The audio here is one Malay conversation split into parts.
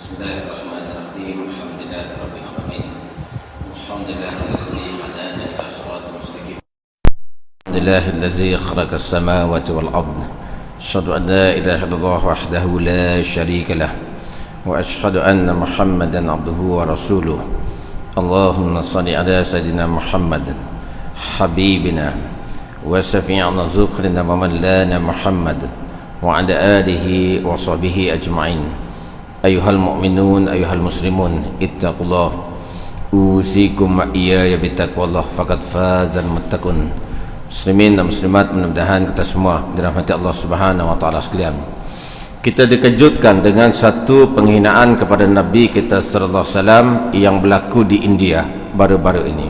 Bismillahirrahmanirrahim. Alhamdulillahirabbil alamin. Alhamdulillahillazi hadana ila siratal mustaqim. Alhamdulillahillazi khalaqa as-samawati wal ard. Asyhadu an la ilaha illallah wahdahu la syarika lah. Wa asyhadu anna Muhammadan abduhu wa rasuluh. Allahumma shalli ala sayidina Muhammad habibina wa syafi'ina zukrina wa mallana Muhammad wa ala alihi wa sahbihi ajma'in. Ayuhal mu'minun, ayuhal muslimun, ittaqullah. Usikum ma'iyaya bitaqwallah, faqad fazal muttaqun. Muslimin dan muslimat, mudah-mudahan kita semua dirahmati Allah Subhanahu wa taala sekalian. Kita dikejutkan dengan satu penghinaan kepada Nabi kita sallallahu alaihi wasallam yang berlaku di India baru-baru ini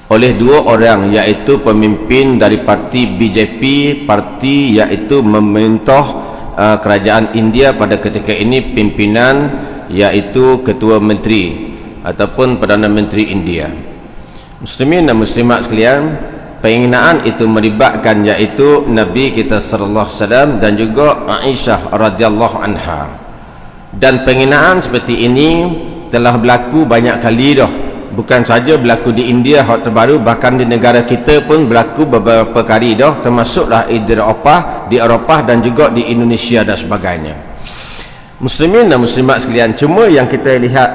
oleh dua orang, iaitu pemimpin dari parti BJP, parti iaitu memerintah kerajaan India pada ketika ini, pimpinan iaitu Ketua Menteri ataupun Perdana Menteri India. Muslimin dan muslimat sekalian, penghinaan itu melibatkan iaitu Nabi kita sallallahu alaihi wasallam dan juga Aisyah radhiyallahu anha. Dan penghinaan seperti ini telah berlaku banyak kali dah. Bukan saja berlaku di India hak terbaru, bahkan di negara kita pun berlaku beberapa kali dah, termasuklah di Eropah dan juga di Indonesia dan sebagainya. Muslimin dan muslimat sekalian, cuma yang kita lihat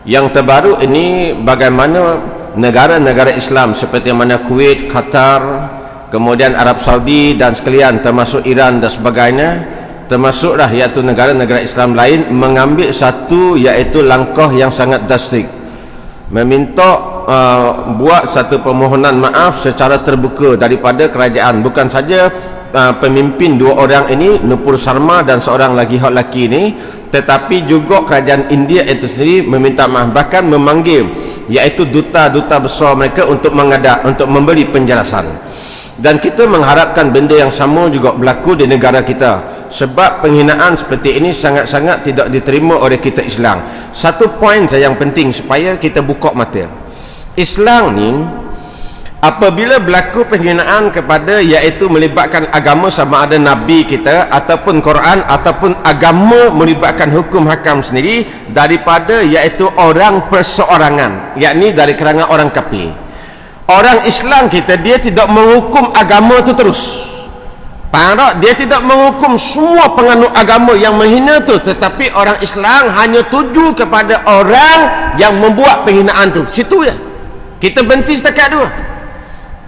yang terbaru ini bagaimana negara-negara Islam seperti mana Kuwait, Qatar, kemudian Arab Saudi dan sekalian, termasuk Iran dan sebagainya, termasuklah iaitu negara-negara Islam lain mengambil satu iaitu langkah yang sangat drastik, meminta buat satu permohonan maaf secara terbuka daripada kerajaan. Bukan saja pemimpin dua orang ini, Nupur Sharma dan seorang lagi hak laki ini, tetapi juga kerajaan India itu sendiri meminta maaf, bahkan memanggil iaitu duta-duta besar mereka untuk mengadap, untuk memberi penjelasan. Dan kita mengharapkan benda yang sama juga berlaku di negara kita, sebab penghinaan seperti ini sangat-sangat tidak diterima oleh kita Islam. Satu poin saya yang penting supaya kita buka mata. Islam ni apabila berlaku penghinaan kepada iaitu melibatkan agama sama ada Nabi kita ataupun Quran ataupun agama melibatkan hukum hakam sendiri daripada iaitu orang perseorangan, yakni dari kalangan orang kafir. Orang Islam kita, dia tidak menghukum agama itu terus. Faham tak? Dia tidak menghukum semua penganut agama yang menghina tu, tetapi orang Islam hanya tuju kepada orang yang membuat penghinaan tu. Situ je. Kita berhenti setakat dua.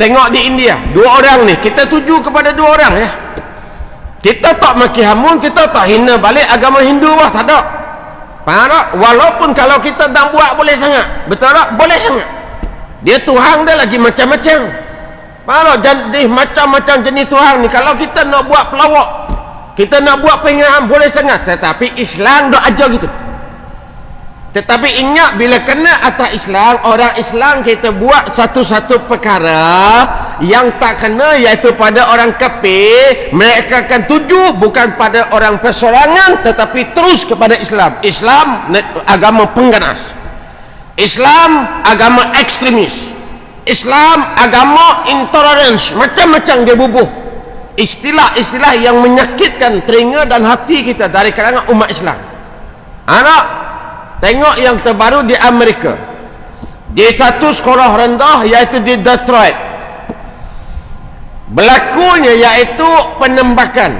Tengok di India, dua orang ni, kita tuju kepada dua orang ya. Kita tak maki hamun, kita tak hina balik agama Hindu lah, tak ada. Faham tak? Walaupun kalau kita dah buat boleh sangat. Betul tak? Boleh sangat. Dia Tuhan dia lagi macam-macam. Faham tak? Jadi macam-macam jenis Tuhan ni, kalau kita nak buat pelawak, kita nak buat penghinaan boleh sangat. Tetapi Islam dah ajar gitu. Tetapi ingat, bila kena atas Islam, orang Islam kita buat satu-satu perkara yang tak kena iaitu pada orang kafir, mereka akan tuju bukan pada orang persorangan tetapi terus kepada Islam. Islam agama pengganas, Islam agama ekstremis, Islam agama intolerance, macam-macam dia bubuh istilah-istilah yang menyakitkan telinga dan hati kita dari kalangan umat Islam. Anak tengok yang terbaru di Amerika, di satu sekolah rendah iaitu di Detroit, berlakunya iaitu penembakan.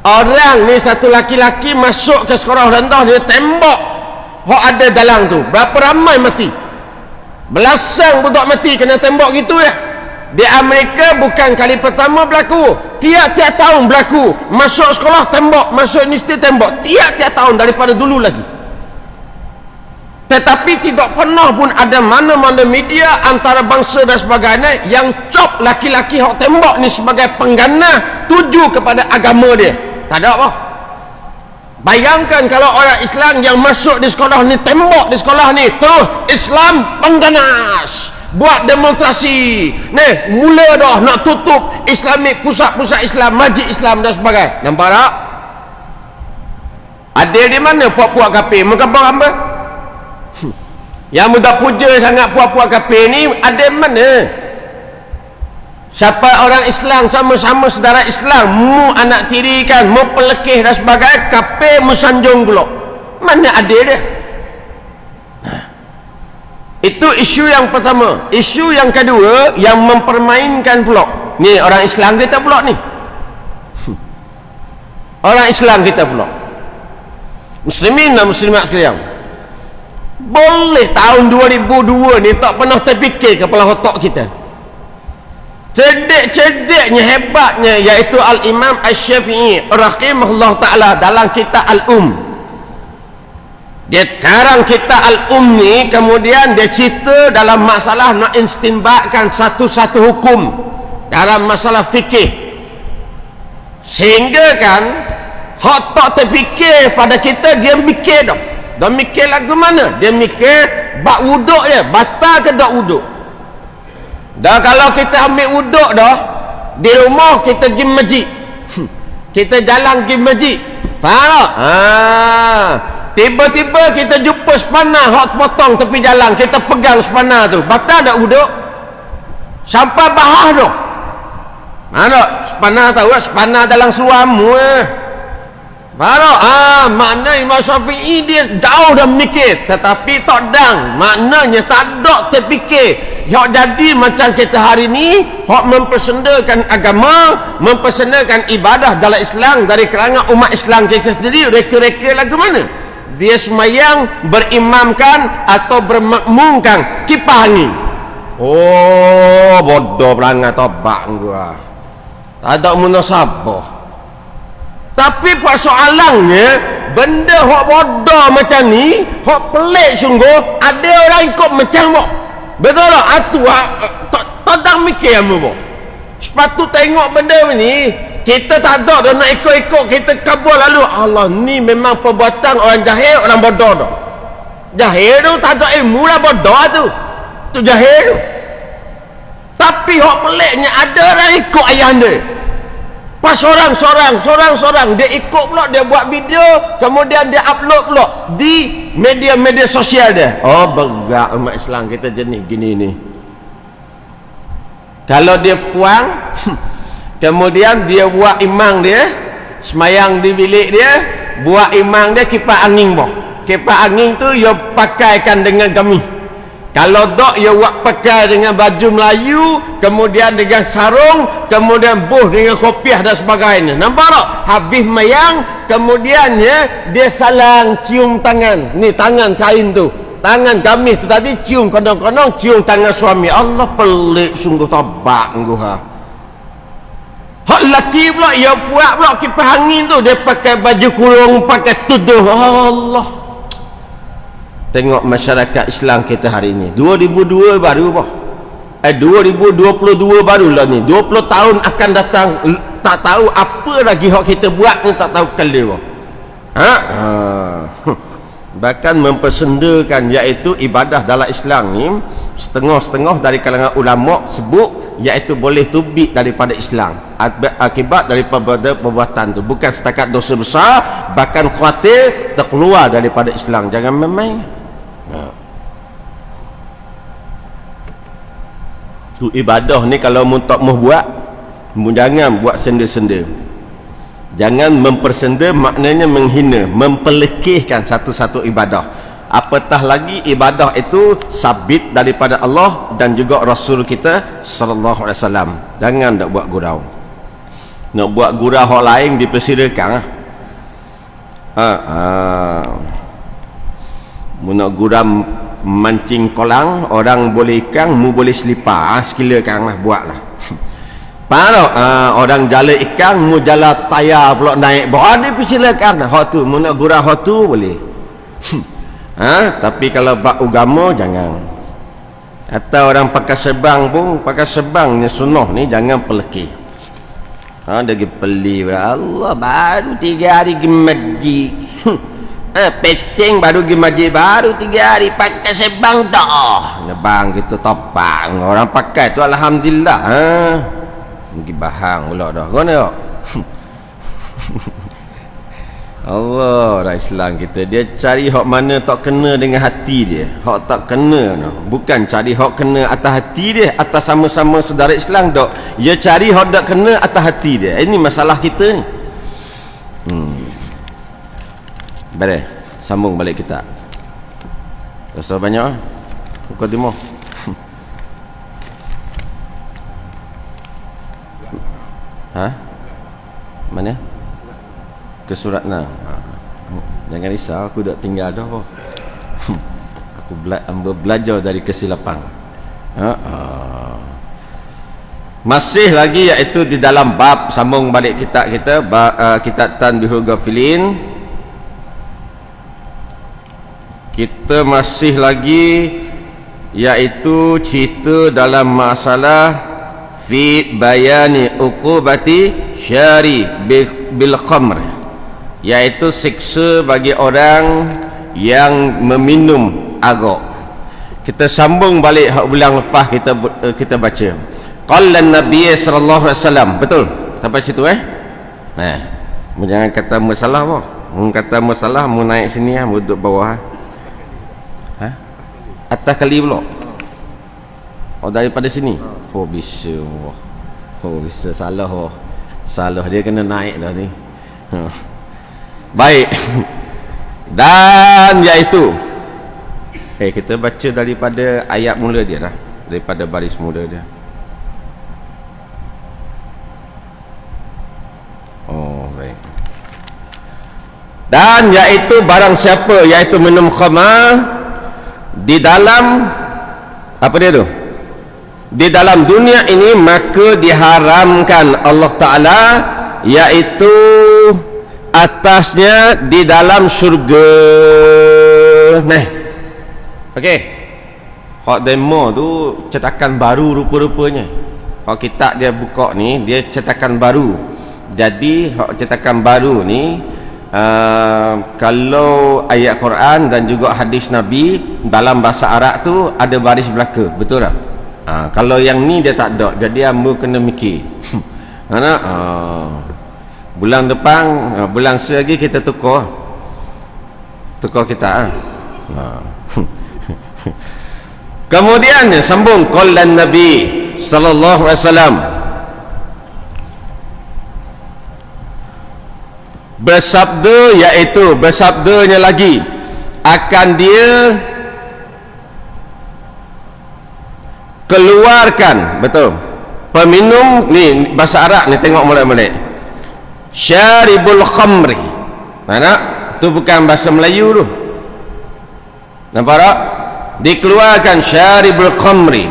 Orang ni, satu laki-laki masuk ke sekolah rendah, dia tembak hok ada dalam tu. Berapa ramai mati? Belasan budak mati kena tembak gitu ya. Di Amerika bukan kali pertama berlaku, tiap-tiap tahun berlaku. Masuk sekolah tembak, masuk universiti tembak, tiap-tiap tahun daripada dulu lagi. Tetapi tidak pernah pun ada mana-mana media antara bangsa dan sebagainya yang cop laki-laki hok tembak ni sebagai pengganah tuju kepada agama dia. Tak ada apa. Bayangkan kalau orang Islam yang masuk di sekolah ni, tembak di sekolah ni, terus Islam pengganas, buat demonstrasi ni, mula dah nak tutup Islamik, pusat-pusat Islam, masjid Islam dan sebagainya. Nampak tak? Adil di mana puak-puak kafir? Mengapa? Yang mudah puja sangat puak-puak kafir ni, adil mana? Siapa orang Islam, sama-sama saudara Islam, mu anak tiri kan, mu pelekeh dan sebagainya, kafir mu sanjung pula. Mana adil dia? Itu isu yang pertama. Isu yang kedua, yang mempermainkan pula. Ni orang Islam kita pula ni. Orang Islam kita pula. Muslimin dan muslimat sekalian. Boleh tahun 2002 ni tak pernah terfikir kepala otak kita. Cerdik-cerdiknya, hebatnya, iaitu Al-Imam Asy-Syafi'i rahimahullah ta'ala dalam kitab Al-Um. Dia karang kita Al-Um ni, kemudian dia cerita dalam masalah nak istinbatkan satu-satu hukum dalam masalah fikih, sehingga kan hak tak terfikir pada kita, dia mikir dah. Dia mikir lagu mana? Dia mikir bak wuduk je, batal ke tak wuduk. Dah kalau kita ambil wuduk dah di rumah, kita pergi masjid, kita jalan pergi masjid, faham tak? Tiba-tiba kita jumpa sepanah hak potong tepi jalan, kita pegang sepanah tu, batal tak wuduk? Sampai bahas tu. Mana sepanah tahu tak? Sepanah dalam seluarmu baru makna Imam Syafi'i dia jauh dah mikir, tetapi tak dang, maknanya tak ada terfikir. Hak jadi macam kita hari ni, hak mempersendakan agama, mempersendakan ibadah dalam Islam dari kalangan umat Islam kita sendiri, reka-reka lagu mana? Dia semayang berimamkan atau bermakmumkan kipas angin. Oh, bodoh perangai tobat gua. Tak ada munasabah. Tapi persoalannya, benda hak bodoh macam ni, hak pelik sungguh, ada orang ikut macam boh. Betul tak? Atu tak tak mikir apa boh. Sepatu tengok benda ni, kita tak ada dah nak ikut-ikut, kita kabur lalu. Allah, ni memang perbuatan orang jahil, orang bodoh dah. Jahil tu tak ada ilmu lah, bodoh tu. Tu jahil tu. Tapi hak peliknya, ada orang ikut ayah dia. Pas sorang dia ikut pula, dia buat video, kemudian dia upload pula di media-media sosial dia. Oh, berat umat Islam kita jenis gini ni. Kalau dia puang, kemudian dia buat imam dia semayang di bilik dia, buat imam dia kipas angin boh. Kipas angin tu dia pakaikan dengan gamis. Kalau tak, dia buat pakai dengan baju Melayu, kemudian dengan sarung, kemudian buh dengan kopiah dan sebagainya. Nampak tak? Habis mayang, kemudian dia salang cium tangan. Ni tangan kain tu, tangan gamis tu tadi, cium konong-konong, cium tangan suami. Allah, pelik sungguh, tobat sungguh. Hak lelaki pula, dia buat pula kipas angin tu, dia pakai baju kurung, pakai tuduh. Allah, tengok masyarakat Islam kita hari ini. 2002 baru bah. 2022 barulah ni. 20 tahun akan datang, tak tahu apa lagi hak kita buat ni, tak tahu kali bah. Bahkan mempersendakan iaitu ibadah dalam Islam ni, setengah-setengah dari kalangan ulama sebut iaitu boleh tubik daripada Islam akibat daripada perbuatan tu. Bukan setakat dosa besar, bahkan khawatir terkeluar daripada Islam. Jangan main-main. Tu ibadah ni kalau mu tak mau buat, mu jangan buat senda-senda. Jangan mempersenda, maknanya menghina, mempelekehkan satu-satu ibadah. Apatah lagi ibadah itu sabit daripada Allah dan juga Rasul kita sallallahu alaihi wasallam. Jangan nak buat gurau. Nak buat gurau hak lain dipersilakan. Mu nak guram mancing kolang, orang boleh ikan, mu boleh selipar, silakan lah, buatlah. Faham? Orang jala ikan, mu jala tayar pula naik bawah, dia persilakan. Hak tu mu nak gurau hak tu boleh. Tapi kalau bab agama jangan. Atau orang pakai sebang pun, pakai sebangnya sunnah ni jangan pelekeh. Dia pergi peli, Allah, baru 3 hari pergi masjid. Pecing baru pergi masjid, baru 3 hari pakai sebang dah. Nebang gitu topang. Orang pakai tu alhamdulillah. Pergi bahang pula dah. Kau tengok. Allah, orang Islam kita, dia cari hak mana tak kena dengan hati dia. Hak tak kena no. Bukan cari hak kena atas hati dia, atas sama-sama saudara Islam dok. Dia cari hak tak kena atas hati dia. Ini masalah kita ni. Baik. sambung balik kita. Rasa banyak pukul 5. Ha? Mana? Ke surat nah. Jangan risau, aku dah tinggal dah kok. Aku belajar dari kesilapan. Masih lagi iaitu di dalam bab, sambung balik kita kitab Tanbihul Ghafilin. Kita masih lagi iaitu cerita dalam masalah fi bayani uqubati syari bil khamr, iaitu siksa bagi orang yang meminum agak. Kita sambung balik hak bulan lepas kita baca. Qala Nabi sallallahu alaihi wasallam. Betul? Sampai situ mu jangan kata masalah apa. Mu kata masalah mu naik sini mu duduk bawah. Atas kali pula. Oh daripada sini. Oh bisa. Oh bisa salah. Salah dia kena naik dah ni. Baik. Dan iaitu kita baca daripada ayat mula dia dah, daripada baris mula dia. Oh baik. Dan iaitu barang siapa iaitu minum khamar di dalam apa dia tu, di dalam dunia ini, maka diharamkan Allah Ta'ala iaitu atasnya di dalam syurga. Okey. Hak demo tu cetakan baru rupa-rupanya. Hak kitab dia buka ni, dia cetakan baru. Jadi hak cetakan baru ni kalau ayat Quran dan juga hadis Nabi dalam bahasa Arab tu ada baris belaka, betul tak? Kalau yang ni dia tak ada, jadi hamba kena mikir. Bulan depan, bulan selagi kita tukar kita. Kemudian sambung qala Nabi sallallahu alaihi wasallam, bersabda, iaitu bersabdanya lagi, akan dia keluarkan, betul, peminum ni bahasa Arab ni, tengok molek-molek, syaribul khamri. Mana tu bukan bahasa Melayu tu, nampak tak? Dikeluarkan syaribul khamri.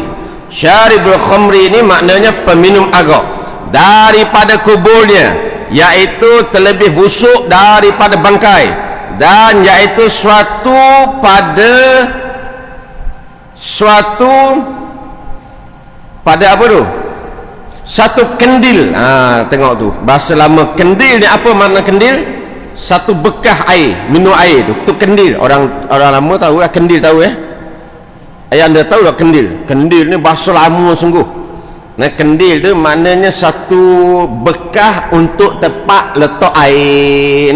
Syaribul khamri ini maknanya peminum agak daripada kuburnya, iaitu terlebih busuk daripada bangkai, dan iaitu suatu apa tu, satu kendil. Tengok tu bahasa lama, kendil ni apa makna kendil? Satu bekah air, minum air tu kendil. Orang lama tahu lah kendil, tahu ayah anda tahu tak kendil? Kendil ni bahasa lama sungguh. Kendil tu maknanya satu bekah untuk tempat letak air.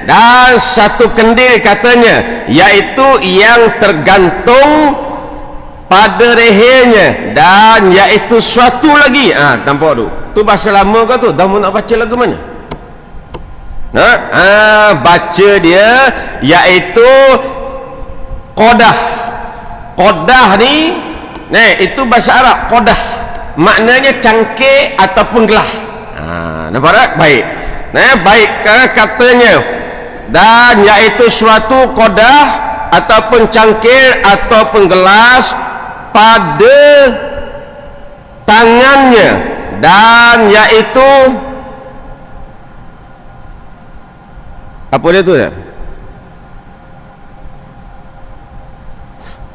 Dan satu kendil katanya iaitu yang tergantung pada lehernya, dan iaitu suatu lagi. Nampak tu? Tu bahasa lama ke tu? Dah mau nak baca lagu mana? Baca dia iaitu qadah. Qadah ni, itu bahasa Arab. Qadah maknanya cangkir ataupun gelas. Nampak tak? Baik. Baik katanya, dan iaitu suatu qadah ataupun cangkir ataupun gelas pada tangannya, dan iaitu apa dia tu ya?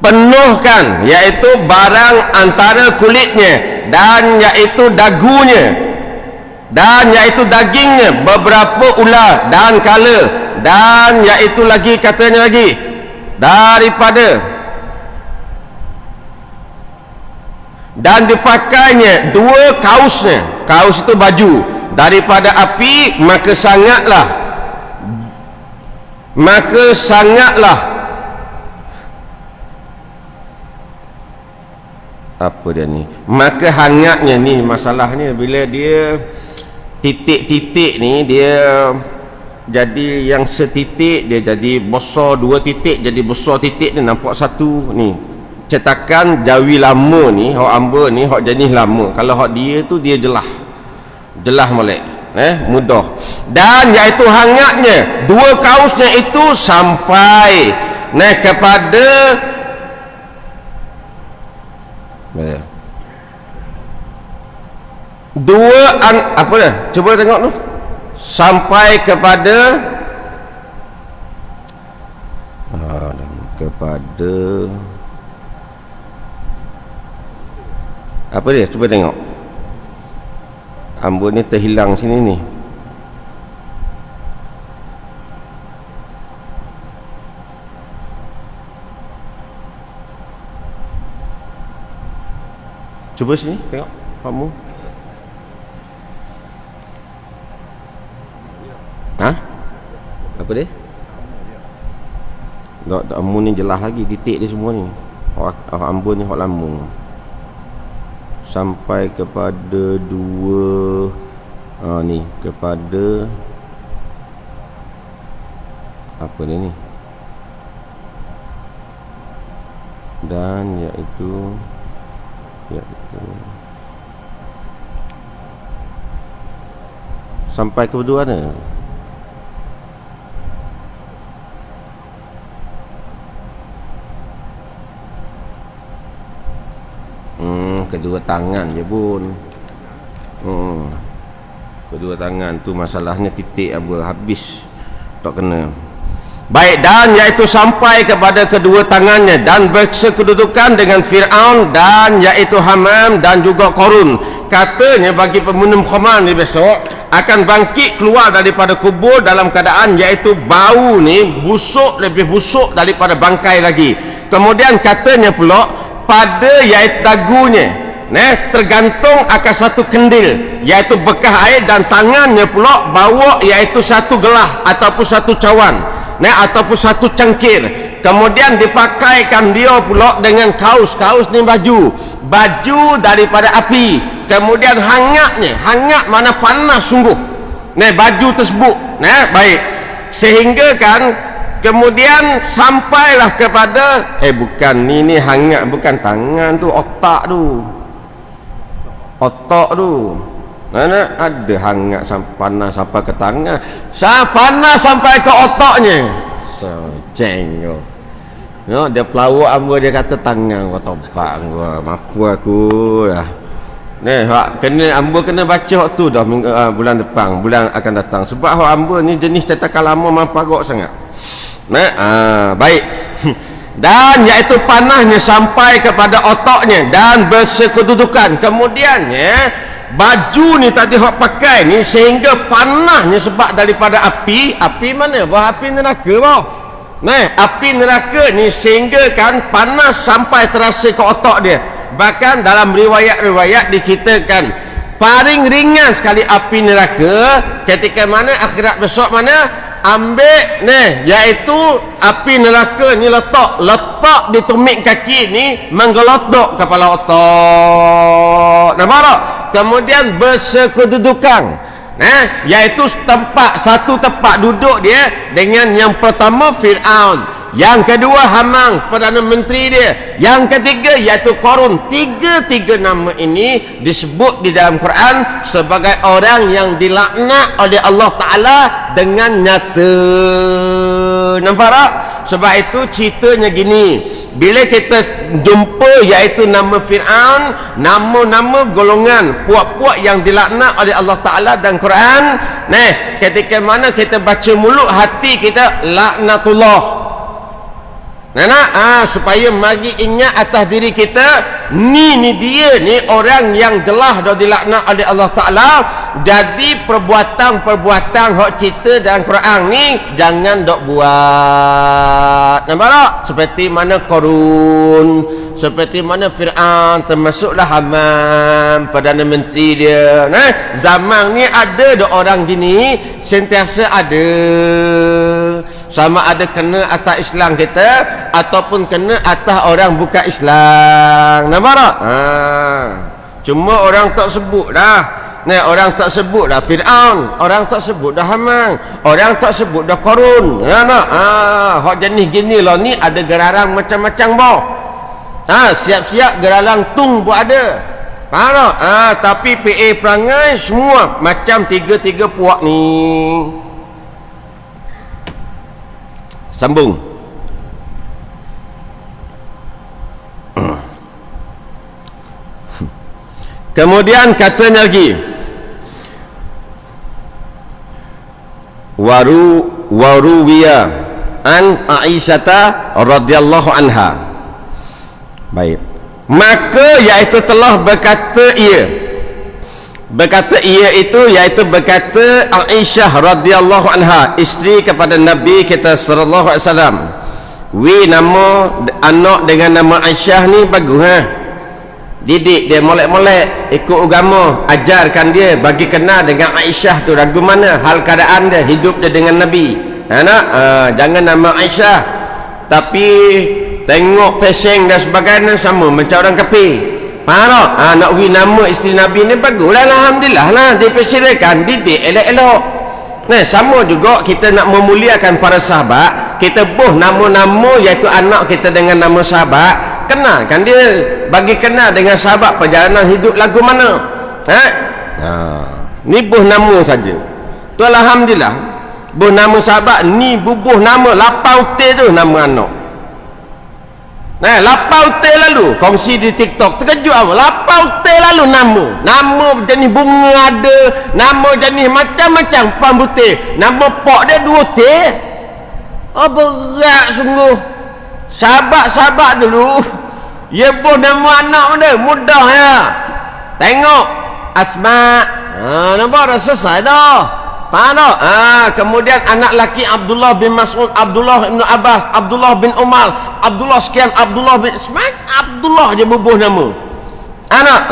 Penuhkan, iaitu barang antara kulitnya, dan iaitu dagunya, dan iaitu dagingnya, beberapa ular dan kala, dan iaitu lagi katanya lagi daripada, dan dipakainya dua kausnya. Kaus itu baju daripada api, maka sangatlah apa dia ni, maka hangatnya ni, masalahnya bila dia titik-titik ni, dia jadi yang setitik dia jadi besar, 2 titik jadi besar titik ni, nampak satu ni. Cetakan Jawi lama ni, hak amba ni hak jenis lama. Kalau hak dia tu dia jelah molek, mudah. Dan iaitu hangatnya 2 kausnya itu sampai kepada apa dah? Cuba tengok tu. Sampai kepada apa dia? Cuba tengok. Ambon ni terhilang sini ni. Cuba sini tengok kamu. Apa dia? Tak Ambon ni jelas lagi titik dia semua ni. Ambon ni hak lama. Sampai kepada 2 ni kepada apa ni dan iaitu sampai ke kedua ni kedua tangan je pun. Kedua tangan tu masalahnya titik apa habis tak kena. Baik, dan iaitu sampai kepada kedua tangannya dan bersekedudukan dengan Fir'aun dan iaitu Hamam dan juga Qarun. Katanya bagi peminum khamar ni besok akan bangkit keluar daripada kubur dalam keadaan iaitu bau ni busuk, lebih busuk daripada bangkai lagi. Kemudian katanya pula pada iaitu dagunya tergantung akan satu kendil iaitu bekas air, dan tangannya pula bawa iaitu satu gelah ataupun satu cawan ataupun satu cangkir. Kemudian dipakaikan dia pula dengan kaus ni baju daripada api. Kemudian hangat mana panas sungguh baju tersebut. Baik, sehingga kan kemudian sampailah kepada bukan ni hangat, bukan tangan tu, otak tu mana ada hangat sampai panas sampai ke tangan, panas sampai ke otaknya. Ceng dia pelawak amba, dia kata tangan gua topak gua, mampu aku dah. Kena amba kena baca tu dah bulan depan, bulan akan datang, sebab hak amba ni jenis cetakan lama mamparok sangat. Baik. Dan iaitu panahnya sampai kepada otaknya dan bersekedudukan. Kemudiannya baju ni tadi hak pakai ni sehingga panahnya sebab daripada api mana? Api neraka bawah. Api neraka ni sehingga kan panas sampai terasa ke otak dia. Bahkan dalam riwayat-riwayat diceritakan paling ringan sekali api neraka ketika mana akhirat besok mana ambil iaitu api neraka ni letak di tumit kaki ni menggelotok kepala otak. Nampak tak? Kemudian bersekedudukan iaitu satu tempat duduk dia dengan yang pertama Fir'aun, yang kedua Hamang Perdana Menteri dia, yang ketiga iaitu Qarun. Tiga nama ini disebut di dalam Quran sebagai orang yang dilaknat oleh Allah Ta'ala dengan nyata. Nampak tak? Sebab itu ceritanya gini, bila kita jumpa iaitu nama Fir'aun, nama-nama golongan puak-puak yang dilaknat oleh Allah Ta'ala dan Quran, ketika mana kita baca mulut, hati kita laknatullah. Supaya mari ingat atas diri kita ni dia ni orang yang jelas dah dilaknat oleh Allah Ta'ala. Jadi perbuatan hak cerita dalam Quran ni jangan dok buat. Nampak tak? Seperti mana Qarun, seperti mana Fir'aun, termasuklah Hamam Perdana Menteri dia. Zaman ni ada dok orang gini, sentiasa ada. Sama ada kena atas Islam kita ataupun kena atas orang bukan Islam. Nampak tak? Cuma orang tak sebut dah. Nah, orang tak sebut dah Fir'aun, orang tak sebut dah Haman, orang tak sebut dah Qarun. Hak jenis gini lah ni ada gerarang macam-macam boh. Siap-siap gerarang tung pun ada. Faham tak? Tapi PA perangai semua macam tiga-tiga puak ni. Sambung. Kemudian katanya lagi, waruwiya an Aisyata radhiyallahu anha. Baik. Maka iaitu telah berkata itu iaitu berkata Aisyah radhiyallahu anha, isteri kepada Nabi kita sallallahu alaihi wasallam. Nama anak dengan nama Aisyah ni bagus didik dia molek-molek ikut agama, ajarkan dia bagi kenal dengan Aisyah tu ragu mana hal keadaan dia, hidup dia dengan Nabi. Jangan nama Aisyah tapi tengok fashion dan sebagainya sama macam orang kafir. Faham tak? Nak nama isteri Nabi ni baguslah, alhamdulillah lah, dipersilakan, didik elok-elok. Sama juga kita nak memuliakan para sahabat, kita buh nama-nama iaitu anak kita dengan nama sahabat, kenalkan dia, bagi kenal dengan sahabat perjalanan hidup lagu mana. Ni buh nama saja tu, alhamdulillah. Buh nama sahabat ni bubuh nama lapau te tu nama anak. Lapau te lalu kongsi di TikTok, terkejut apa? Lapau te lalu nama jenis bunga ada, nama jenis macam-macam pambutih, nama pok dia 2 te. Berat sungguh. Sahabat-sahabat dulu ya buh nama anak mana mudah ya. Tengok Asma, nampak dah selesai dah. Faham tak? Kemudian anak laki Abdullah bin Mas'ud, Abdullah bin Abbas, Abdullah bin Umar, Abdullah sekian, Abdullah bin Abdullah je bubuh nama anak.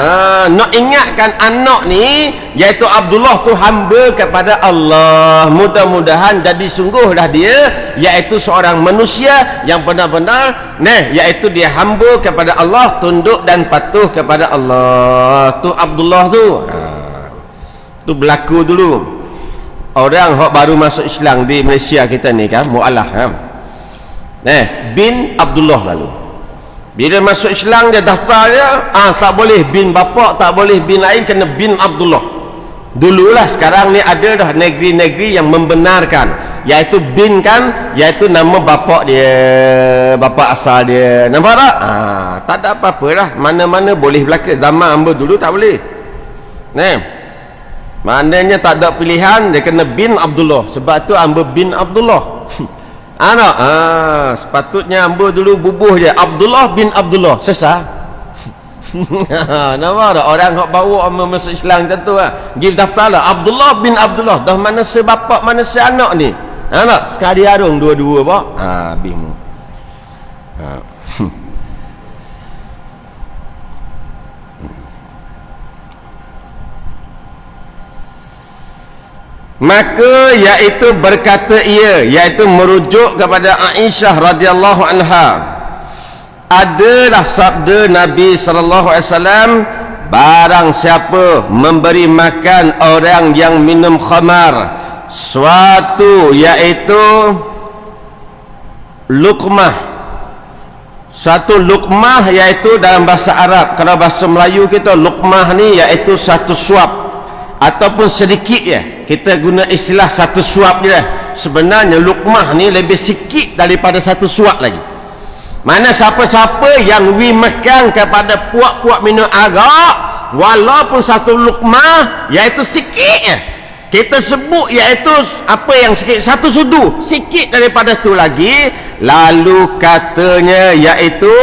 Nak ingatkan anak ni iaitu Abdullah tu hamba kepada Allah. Mudah-mudahan jadi sungguh dah dia iaitu seorang manusia yang benar-benar iaitu dia hamba kepada Allah, tunduk dan patuh kepada Allah. Tu Abdullah tu. Tu berlaku dulu. Orang hok baru masuk Islam di Malaysia kita ni kan, mu'alaf bin Abdullah lalu. Bila masuk Islam dia daftar dia, tak boleh bin bapa, tak boleh bin lain, kena bin Abdullah. Dululah, sekarang ni ada dah negeri-negeri yang membenarkan iaitu bin kan, iaitu nama bapa dia, bapa asal dia. Nampak tak? Tak ada apa-apa lah, mana-mana boleh berlaku. Zaman hamba dulu tak boleh. Maknanya tak ada pilihan, dia kena bin Abdullah. Sebab tu hamba bin Abdullah. Sepatutnya hamba dulu bubuh je Abdullah bin Abdullah, sesah. Nampak tak? Orang yang bawa hamba masuk Islam macam tu give daftar lah Abdullah bin Abdullah, dah mana sebapak mana seanak ni. Sekali arung dua-dua pak. Bingung. Maka iaitu berkata iaitu merujuk kepada Aisyah radhiyallahu anha, adalah sabda Nabi sallallahu alaihi wasallam, barang siapa memberi makan orang yang minum khamar suatu iaitu luqmah, satu luqmah iaitu dalam bahasa Arab, kalau bahasa Melayu kita luqmah ni iaitu satu suap ataupun sedikit ya, kita guna istilah satu suap je lah. Sebenarnya luqmah ni lebih sikit daripada satu suap lagi. Mana siapa-siapa yang makan kepada puak-puak minum arak, walaupun satu luqmah iaitu sikit ya, kita sebut iaitu apa yang sikit, satu sudu, sikit daripada tu lagi, lalu katanya iaitu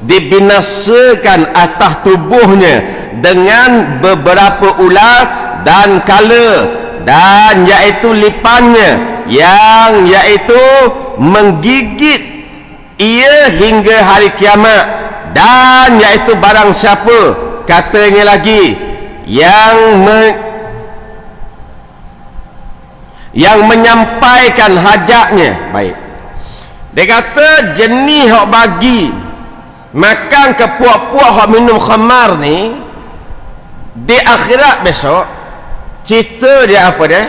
dibinasakan atas tubuhnya dengan beberapa ular dan kala, dan iaitu lipannya yang iaitu menggigit ia hingga hari kiamat, dan iaitu barang siapa katanya lagi yang menyampaikan hajatnya. Baik, dia kata jenis hak bagi makan ke puak-puak hak minum khamar ni, di akhirat besok, cerita dia apa dia?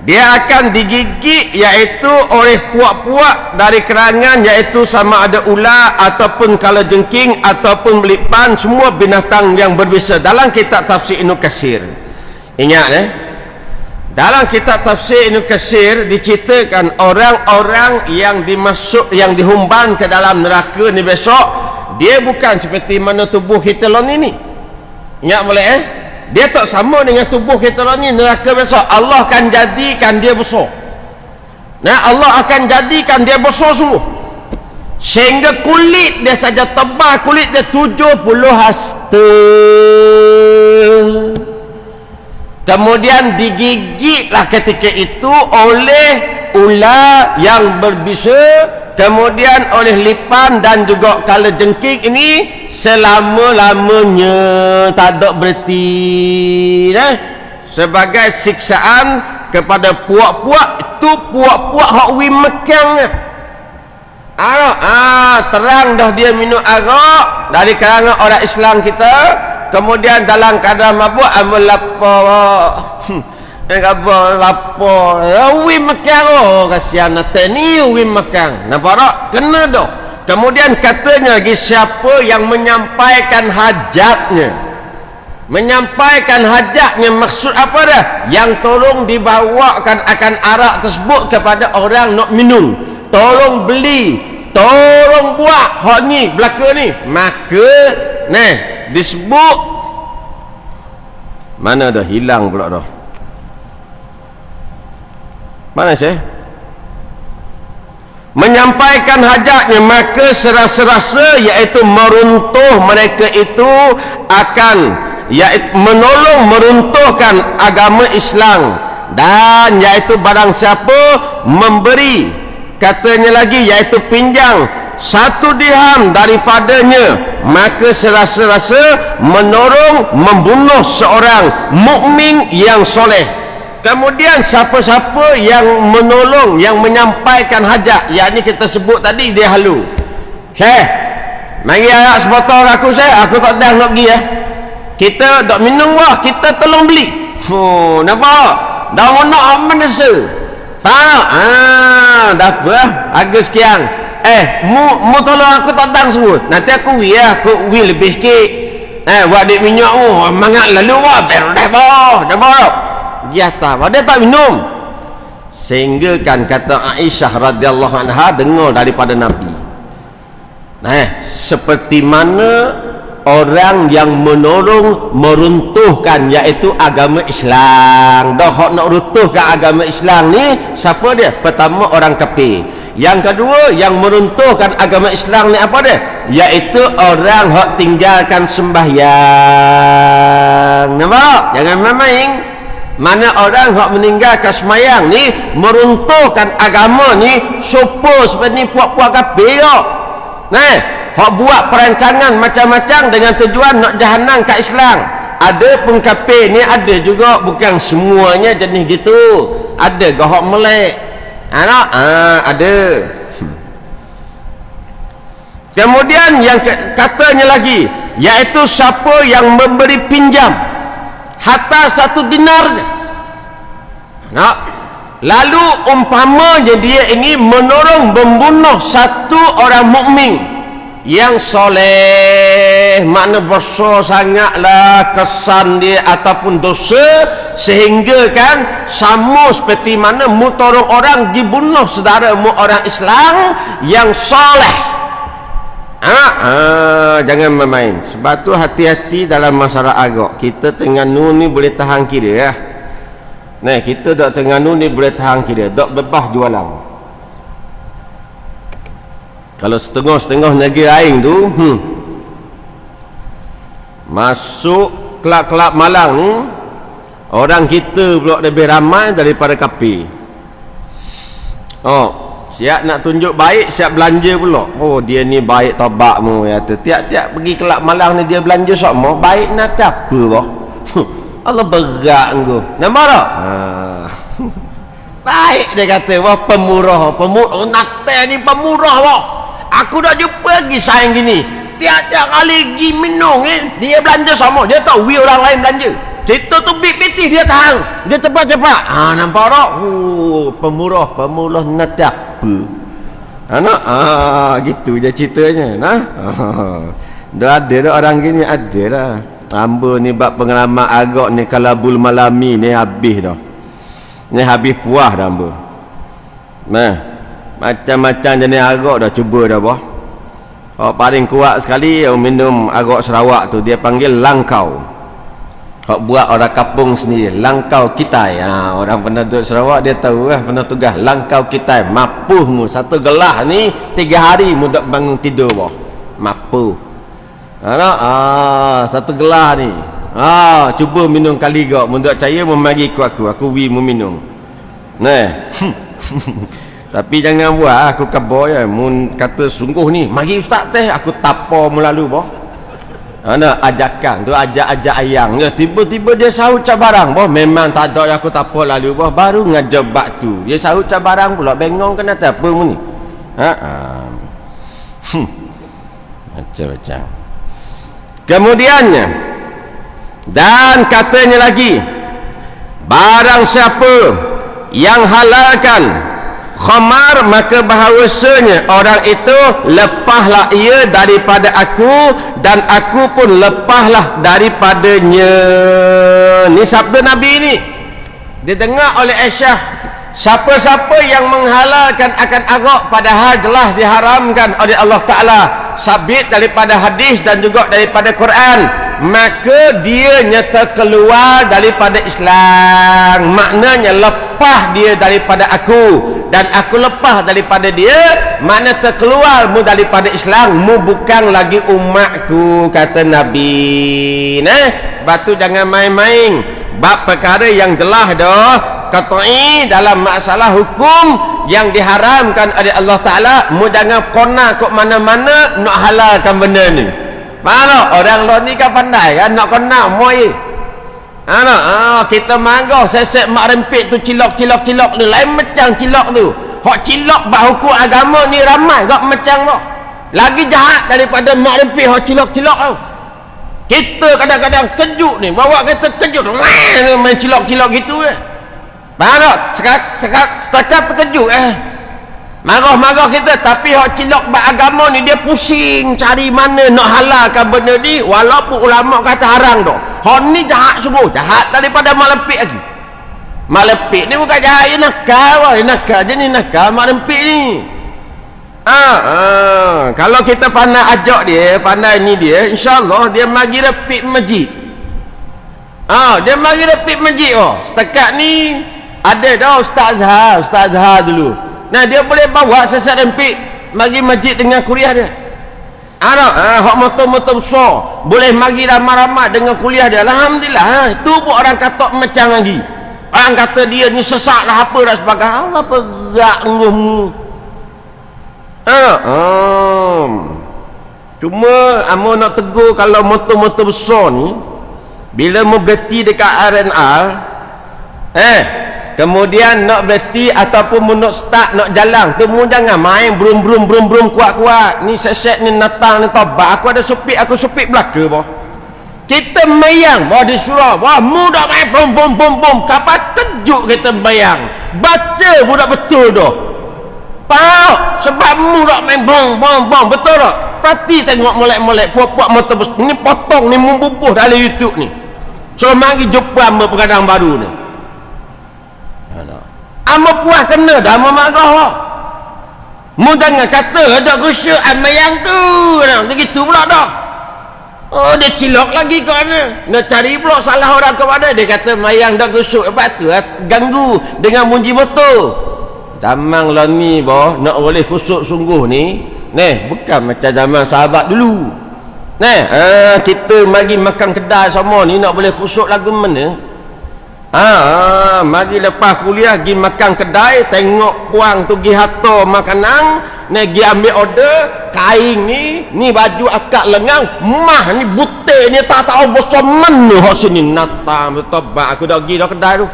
Dia akan digigit iaitu oleh puak-puak dari kerangan, iaitu sama ada ular ataupun kalajengking ataupun belipan, semua binatang yang berbisa. Dalam kitab tafsir Ibnu Katsir, ingat dalam kitab tafsir Ibnu Katsir diceritakan orang-orang yang dihumban ke dalam neraka ni besok, dia bukan seperti mana tubuh kita ini. Ingat boleh dia tak sama dengan tubuh kita ni. Neraka besok Allah akan jadikan dia besar. Allah akan jadikan dia besar semua, sehingga kulit dia saja tebal, kulit dia 70 hasta. Kemudian digigitlah ketika itu oleh ular yang berbisa, kemudian oleh lipan dan juga kalajengking ini selama-lamanya tak ada berhenti sebagai siksaan kepada puak-puak. Itu puak-puak hak wi Mekang. Terang dah dia minum arak dari kalangan orang Islam kita, kemudian dalam keadaan mabuk amal lapar lapar wi Mekang. Kasihan ni wi Mekang nampak tak? Kena dah. Kemudian katanya lagi, siapa yang menyampaikan hajatnya, maksud apa dah? Yang tolong dibawakan akan arak tersebut kepada orang nak minum, tolong beli, tolong buat hak ni belaka ni, maka disebut mana dah, hilang pula dah. Mana saya? Menyampaikan hajatnya, maka serasa-rasa iaitu meruntuh mereka itu akan iaitu menolong meruntuhkan agama Islam, dan iaitu barang siapa memberi, katanya lagi, iaitu pinjam 1 dirham daripadanya, maka serasa-rasa menolong membunuh seorang mukmin yang soleh. Kemudian siapa-siapa yang menolong, yang menyampaikan hajat, yakni kita sebut tadi, dia halu. Syekh, mari arak sebotol aku Syekh, aku tak dah nak pergi kita tak minum kita tolong beli. Nampak? Dah nak menesa. Faham? Dah apa? Harga sekian. Mu tolong aku tak dang semua. Nanti aku aku lebih sikit. Buat dik minyak mangat lalu dah dia tak minum, sehingga kan kata Aisyah radhiyallahu anha dengar daripada Nabi, seperti mana orang yang menolong meruntuhkan iaitu agama Islam. Dah hak nak runtuhkan agama Islam ni siapa dia? Pertama orang kafir, yang kedua yang meruntuhkan agama Islam ni apa dia? Iaitu orang hak tinggalkan sembahyang. Nampak? Jangan main-main. Mana orang hak meninggalkan sembahyang ni meruntuhkan agama ni, sopo seperti puak-puak kafir hak buat perancangan macam-macam dengan tujuan nak jahanam kat Islam. Ada pun kafir ni, ada juga, bukan semuanya jenis gitu. Ada ke hak melek? Ada. Kemudian yang katanya lagi, iaitu siapa yang memberi pinjam hatta 1 dinar. Lalu umpamanya dia ini menolong membunuh satu orang mukmin yang soleh, makna besar sangatlah kesan dia ataupun dosa, sehingga kan sama seperti mana mu tolong orang dibunuh saudara mu orang Islam yang soleh. Jangan main. Sebab tu hati-hati dalam masalah agak. Kita Terengganu ni boleh tahan kira kita dak Terengganu ni boleh tahan kira, dak bebas jualan. Kalau setengah-setengah negeri lain tu masuk kelab-kelab malang ni, orang kita pula lebih ramai daripada kafir. Siap nak tunjuk baik, siap belanja pula. Dia ni baik tobat mu kata. Tiap-tiap pergi kelab malang ni dia belanja sama baik nak apa bah. Allah berat engkau. Nampak tak? Baik dia kata, pemurah. Nakta ni pemurah bah. Aku dah jumpa lagi sayang gini. tiap-tiap kali pergi minum dia belanja sama, dia tahu orang lain belanja. Kita tu big pitih dia tahu, dia cepat-cepat. Nampak tak? Pemurah nanti apa? Anak, gitu je ceritanya. Nah, dah ada dah orang gini, ada dah. Hamba ni bab pengalaman agak ni kalabul malami ni habis dah. Ni habis puas dah hamba. Nah, macam-macam jenis agak dah cuba dah bah. Paling kuat sekali yang minum agak Sarawak tu dia panggil langkau. Buat orang kampung sendiri, langkau kitai. Orang pernah duduk Sarawak dia tahu lah, pernah tugas langkau kitai. Mapuh mu satu gelas ni 3 hari mu tak bangun tidur bah. Mapuh. Satu gelas ni. Cuba minum kali gak. Mu tak percaya mu mari aku wi mu minum. Nah. Tapi jangan buat aku khabar ya. Mu kata sungguh ni, mari ustaz teh aku tapa mu lalu bah. Ajakan tu ajak ayang dia, tiba-tiba dia sahut cabarang boh, memang tak ada aku tak apa lalu boh, baru ngajebak tu dia sahut cabarang pula, bengong kena apa mu ni. Macam-macam. Kemudiannya dan katanya lagi, barang siapa yang halalkan khamar maka bahawasanya orang itu lepahlah ia daripada aku dan aku pun lepahlah daripadanya. Ni sabda Nabi ni didengar oleh Aisyah. Siapa-siapa yang menghalalkan akan arak padahal jelas diharamkan oleh Allah Ta'ala, sabit daripada hadis dan juga daripada Quran, maka dia nyata keluar daripada Islam. Maknanya lepas dia daripada aku dan aku lepas daripada dia, makna terkeluar mu daripada Islam, mu bukan lagi umatku, kata Nabi. Batu jangan main-main bab perkara yang jelas dah qat'i dalam masalah hukum yang diharamkan oleh Allah Ta'ala. Mu jangan kona kok mana-mana nak halalkan benda ni. Mana orang lo ni kan pandai kan nak kena moi. Kita manggah sesek mak rempit tu cilok tu lain macam cilok tu. Hak cilok bab hukum agama ni ramai gak macam tu. Lagi jahat daripada mak rempit hak cilok tu. Kita kadang-kadang kejut ni, bawa kita kejut main cilok gitu Mana setakat terkejut marah-marah kita, tapi hak cilok bab agama ni dia pusing cari mana nak halalkan benda ni, walaupun ulama kata haram dah. Hak ni jahat sungguh, jahat daripada malepik lagi. Malepik ni bukan jahat, dia nakal je ni, nakal malepik ni. Kalau kita pandai ajak dia, pandai ni dia, insyaAllah dia mari repit masjid. Dia mari repit masjid. Setakat ni ada dah Ustaz Zahar dulu. Nah, dia boleh bawa sesat rempit mari masjid dengan kuliah dia. Hak motor-motor besar boleh mari ramai-ramai dengan kuliah dia. Alhamdulillah. Itu pun orang kata macam lagi. Orang kata dia ni sesat lah apa dan sebagainya. Allah perak nguhmu. Cuma amo nak tegur kalau motor-motor besar ni bila mau berhenti dekat RNR kemudian nak berhenti ataupun nak start nak jalan tu, mu jangan main brum kuat-kuat. Ni set ni natang ni tobat. Aku ada supik, aku supik belaka boh. Kita mayang boh di surau boh, mu dak main bom. Kapan kejut kita bayang. Baca budak betul dah. Pau sebab mu dak main bom. Betul tak? Perhati tengok molek-molek puak-puak motor bus ni potong ni membubuh dalam YouTube ni. So mari jumpa hamba pengadang baru ni. Amo puas kena dah, amo marah lah. Mu jangan kata ada khusyuk amayang tu. Begitu pula dah. Dia cilok lagi kat mana. Nak cari pula salah orang ke mana. Dia kata mayang dah khusyuk. Lepas tu ganggu dengan munji motor. Zaman lah ni boh, nak boleh khusyuk sungguh ni. Bukan macam zaman sahabat dulu. Kita mari makan kedai sama ni nak boleh khusyuk lagu mana. Mari lepas kuliah pergi makan kedai, tengok puang tu pergi hantar makanan, pergi ambil order, kain ni baju akak lengang, mah ni butir ni tak tahu besar mana hak sini. Nata bertobat aku dah pergi dah kedai tu.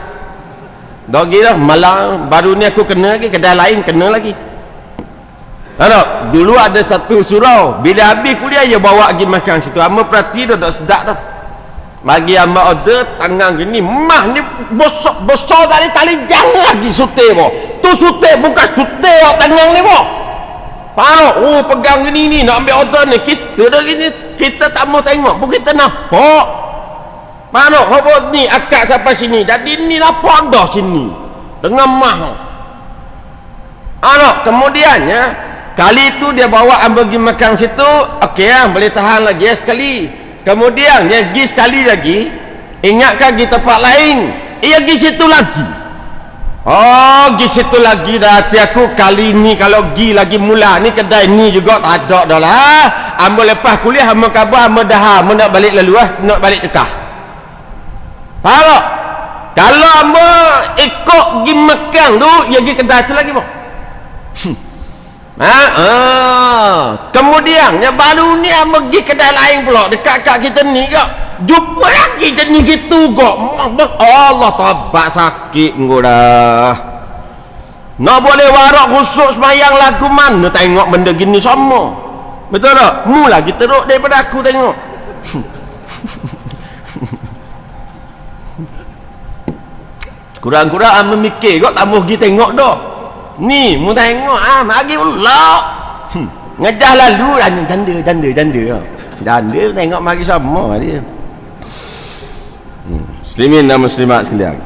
Dah pergi dah, malam baru ni aku kena lagi, kedai lain kena lagi. Anak, dulu ada satu surau, bila habis kuliah dia bawa pergi makan situ. Hamba perhati dah tak sedap dah. Bagi hamba order tangan gini, mah ni besar tali jangan lagi sutir boh. Tu sutir bukan sutir tangan ni boh. Faham? Oh pegang gini nak ambil order ni, kita dah gini, kita tak mau tengok pun kita nampak. Faham? Kau ni akak sampai sini, jadi ni nampak dah sini dengan mah. Anak, kemudiannya kali tu dia bawa hamba pergi makan situ, okey lah, boleh tahan lagi sekali. Kemudian dia pergi sekali lagi, ingatkan pergi tempat lain, ia pergi situ lagi. Oh, pergi situ lagi dah. Hati aku kali ni kalau pergi lagi mula ni kedai ni juga tak ada dah lah. Hamba lepas kuliah hamba khabar hamba dah hamba nak balik lalu nak balik dekah. Faham tak? Kalau hamba ikut pergi makan tu, dia pergi kedai tu lagi boh. Kemudian yang baru ni hamba pergi kedai lain pula dekat kita ni kak, jumpa lagi jenis gitu kok. Allah tobat sakit engkau dah. Nak boleh warak khusus sembahyang lagu mana tengok benda gini sama. Betul tak? Mu lagi teruk daripada aku tengok. Kurang-kurang hamba mikir kok tak mau pergi tengok dah. Ni mu tengok mari pula. Ngejah lalu janda tengok mari sama dia. Muslimin dan muslimat sekalian,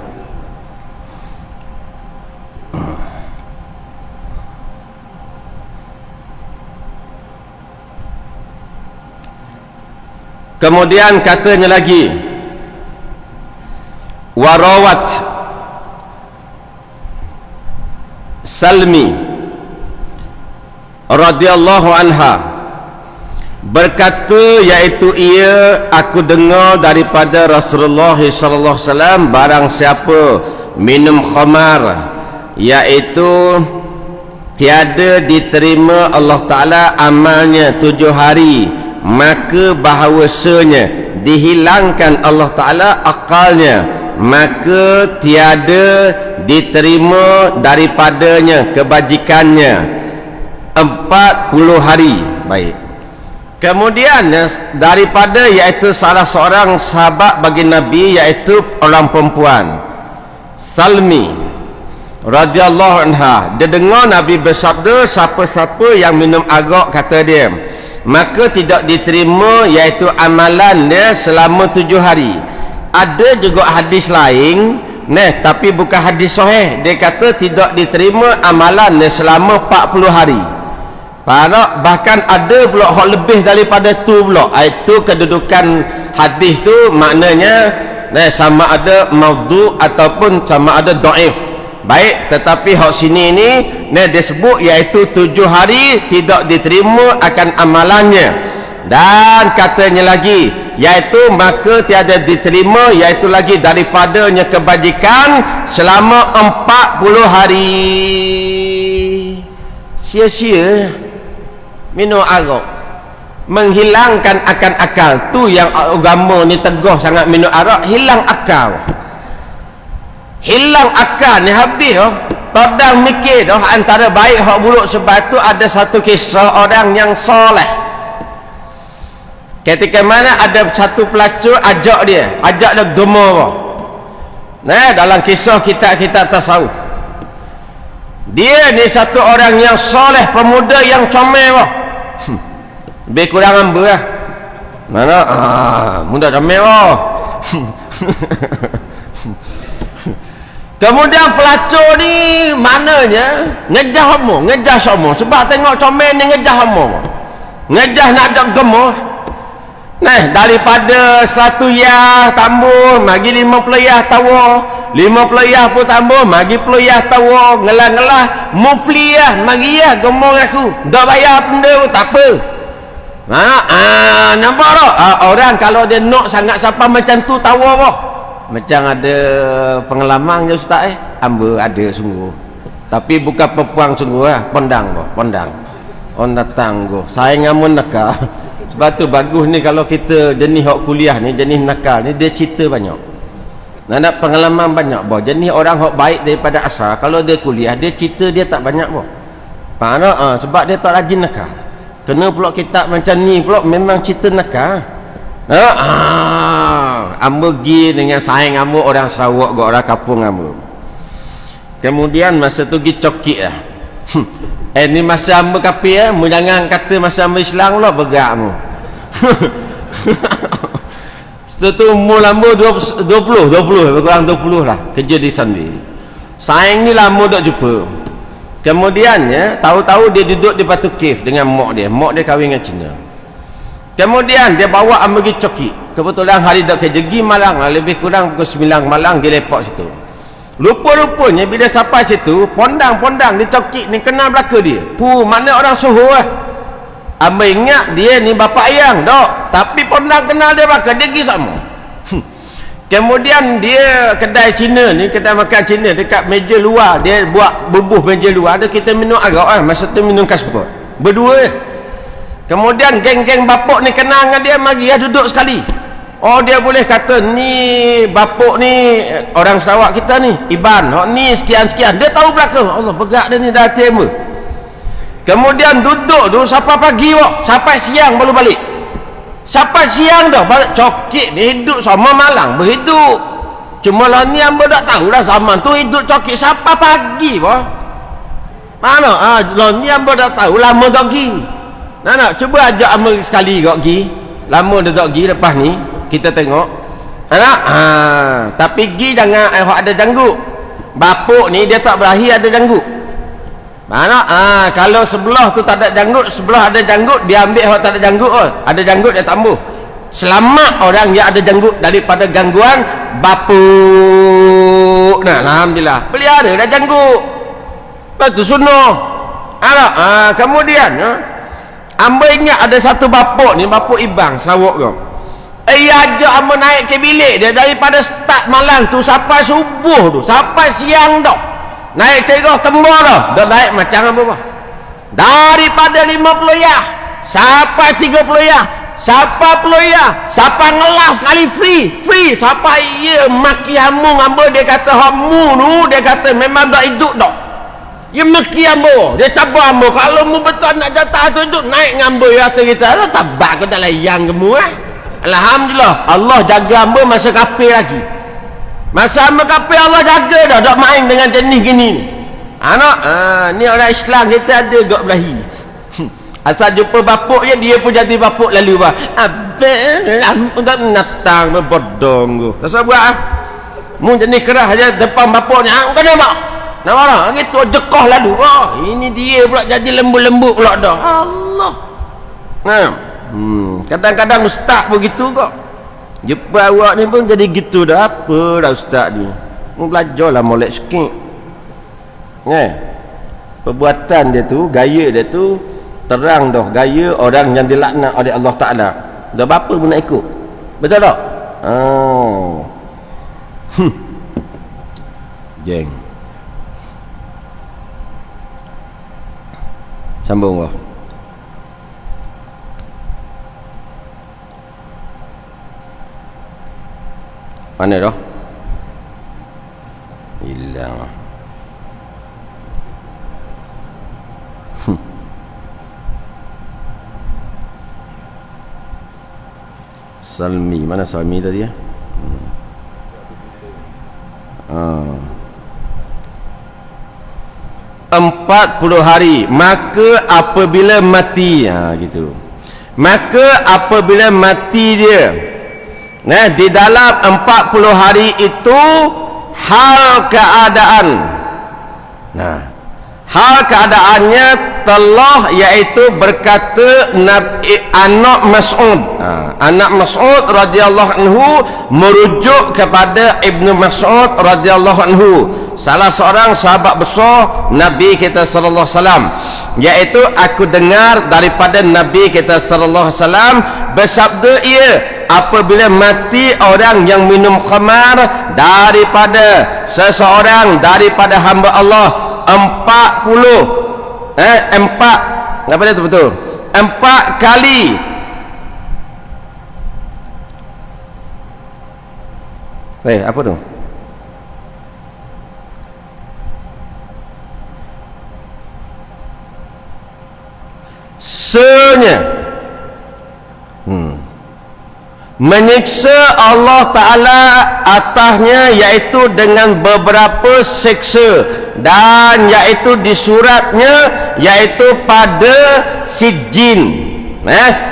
kemudian katanya lagi, warawat Salmi radhiyallahu anha berkata, iaitu ia aku dengar daripada Rasulullah sallallahu alaihi wasallam, barang siapa minum khamar, iaitu tiada diterima Allah Ta'ala amalnya 7 hari, maka bahawasanya dihilangkan Allah Ta'ala akalnya, maka tiada diterima daripadanya kebajikannya 40 hari. Baik. Kemudian daripada iaitu salah seorang sahabat bagi Nabi, iaitu orang perempuan Salmi radhiyallahu anha, dia dengar Nabi bersabda, siapa-siapa yang minum arak, kata dia, maka tidak diterima iaitu amalan dia selama 7 hari. Ada juga hadis lain tapi bukan hadis sahih, dia kata tidak diterima amalan dia selama 40 hari. Bahkan ada pula hak lebih daripada tu pula. Itu kedudukan hadis tu maknanya sama ada maudhu ataupun sama ada dhaif. Baik, tetapi hak sini ni disebut iaitu 7 hari tidak diterima akan amalannya. Dan katanya lagi, iaitu maka tiada diterima iaitu lagi daripadanya kebajikan selama 40 hari. Sia-sia minum arak, menghilangkan akan akal. Tu yang agama ni teguh sangat, minum arak hilang akal. Hilang akal ni habis Tadang mikir antara baik hak buruk. Sebab tu ada satu kisah orang yang soleh. Ketika mana ada satu pelacur ajak dia gemar. Dalam kisah kita tasawuf, dia ni satu orang yang soleh, pemuda yang comel lebih kurang hamba lah. Mana muda comel Kemudian pelacur ni maknanya ngejah homo, ngejah semua. Sebab tengok comel ni ngejah homo, ngejah nak ada gemar. Daripada 1 yah tambah magi 50 yah tawa, 50 yah pun tambah magi 10 yah tawa, ngelah-ngelah mufliyah magi yah gemar aku. Tak bayar benda pun tak apa. Nampak tak? Orang kalau dia nak sangat siapa macam tu tawa kah? Macam ada pengalaman je ustaz hamba ada sungguh. Tapi bukan perempuan sungguh lah, pondang kah? Pondang. On datang kah? Sayang amun nakal. Sebab tu bagus ni kalau kita jenis hak kuliah ni, jenis nakal ni, dia cerita banyak. Nak pengalaman banyak boh. Jenis orang hak baik daripada asal, kalau dia kuliah dia cerita dia tak banyak boh. Sebab dia tak rajin nakah. Kena pula kitab macam ni pula memang cerita nakah. Amba pergi dengan saing amba orang Sarawak ke orang kampung amba. Kemudian masa tu pergi cokik lah. Ni masa amba kafir mu jangan kata masa amba Islam pula bergerak mu. Setelah tu umur lama 20 kurang 20 lah kerja di sana. Saing ni lama tak jumpa. Kemudiannya tahu-tahu dia duduk di Batu Cave dengan mak dia kahwin dengan Cina. Kemudian dia bawa amba pergi cokik. Kebetulan hari tak kerja pergi Malang lah, lebih kurang pukul 9 Malang dia lepak situ. Rupa-rupanya bila sampai situ pondang-pondang di cokik ni kenal belaka dia. Mana orang suruh lah. Amba ingat dia ni bapa ayang dok, tapi pondang kenal dia belaka, dia pergi sama. Kemudian dia kedai Cina ni, kedai makan Cina dekat meja luar, dia buat bubuh meja luar, ada kita minum arak lah, masa tu minum kaspot berdua. Kemudian geng-geng bapuk ni kenal dengan dia, mari duduk sekali. Dia boleh kata ni bapuk ni orang Sarawak kita ni Iban, ni sekian-sekian, dia tahu belaka. Allah bergerak dia ni dah tema. Kemudian duduk tu sampai pagi sampai siang baru balik. Sampai siang dah balik cokik ni hidup sama Malang berhidup. Cuma lah ni amba tak tahu lah zaman tu hidup cokik sampai pagi mana lah ni amba tak tahu lama tak pergi. Nak cuba ajak amba sekali kau pergi. Lama dah tak pergi, lepas ni kita tengok tapi pergi jangan ada janggut. Bapuk ni dia tak berakhir ada janggut. Kalau sebelah tu tak ada janggut, sebelah ada janggut, dia ambil orang tak ada janggut. Ada janggut dia tambah. Selamat orang yang ada janggut daripada gangguan bapuk. Alhamdulillah pelihara dah janggut. Lepas tu sunnah. Kemudian amba ingat ada satu bapuk ni, bapuk Ibang Sarawak ke. Ajak amba naik ke bilik dia daripada start Malang tu sampai subuh tu, sampai siang dah. Naik cerah tembak dah. Dah naik macam apa? Daripada 50 yah sampai 30 yah, sampai 10 yah, sampai ngelas sekali free, sampai maki hamung amba. Dia kata hamu tu, dia kata memang tak hidup dah. Dia maki amba, dia cabar amba. Kalau mu betul nak jatah tu hidup, naik ngamba ya kata kita. Tabak kau tak layang ke mu Alhamdulillah Allah jaga amba masa kafir lagi. Masa amba kafir Allah jaga dah, tak main dengan jenis gini ni. Ni orang Islam kita ada gak belahi. Asal jumpa bapuk je dia pun jadi bapuk lalu tak natang bodong tu. Tak buat mu jenis kerah aja depan bapuk ni. Kena mak. Nak marah gitu jekoh lalu. Ini dia pula jadi lembut-lembut pula dah. Allah. Kadang-kadang ustaz begitu kok. Jumpa awak ni pun jadi gitu dah. Apa dah ustaz ni? Mu belajarlah molek sikit. Perbuatan dia tu, gaya dia tu terang dah, gaya orang yang dilaknat oleh Allah Ta'ala. Dah berapa pun nak ikut. Betul tak? Jeng. Sambung lah. Mana dah? Hilang. Salmi, mana Salmi tadi ya? 40 hari, maka apabila mati, gitu. Maka apabila mati dia, di dalam 40 hari itu hal keadaan, hal keadaannya telah, iaitu berkata anak Mas'ud. Anak Mas'ud radhiyallahu anhu merujuk kepada Ibnu Mas'ud radhiyallahu anhu, salah seorang sahabat besar Nabi kita sallallahu alaihi wasallam, iaitu aku dengar daripada Nabi kita sallallahu alaihi wasallam bersabda ia, apabila mati orang yang minum khamar daripada seseorang daripada hamba Allah 4 apa dia tu betul 4 kali apa tu menyiksa Allah Ta'ala atasnya, iaitu dengan beberapa seksa, dan iaitu di suratnya, iaitu pada Sijin.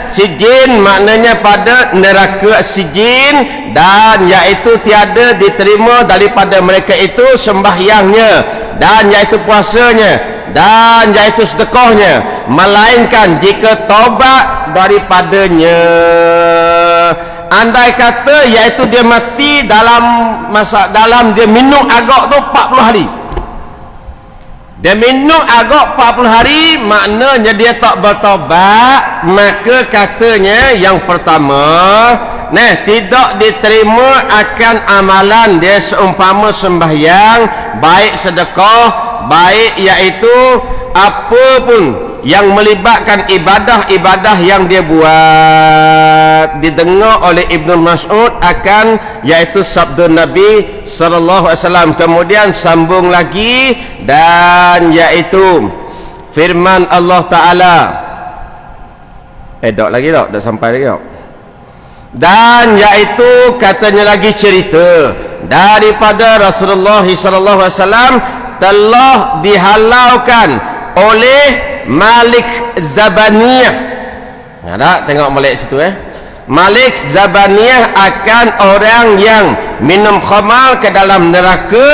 Sijin maknanya pada neraka Sijin, dan iaitu tiada diterima daripada mereka itu sembahyangnya, dan iaitu puasanya, dan iaitu sedekahnya, melainkan jika taubat daripadanya. Andai kata iaitu dia mati dalam dia minum agak tu 40 hari, dia minum agak 40 hari, maknanya dia tak bertaubat, maka katanya yang pertama, tidak diterima akan amalan dia seumpama sembahyang, baik sedekah, baik iaitu apa pun yang melibatkan ibadah-ibadah yang dia buat. Didengar oleh Ibnu Mas'ud akan iaitu sabda Nabi sallallahu alaihi wasallam. Kemudian sambung lagi, dan iaitu firman Allah Taala. Dok lagi tak? Dah sampai lagi tak? Dan iaitu katanya lagi cerita daripada Rasulullah sallallahu alaihi wasallam telah dihalaukan oleh Malik Zabaniyah. Ada tengok Malik situ Malik Zabaniyah akan orang yang minum khamar ke dalam neraka,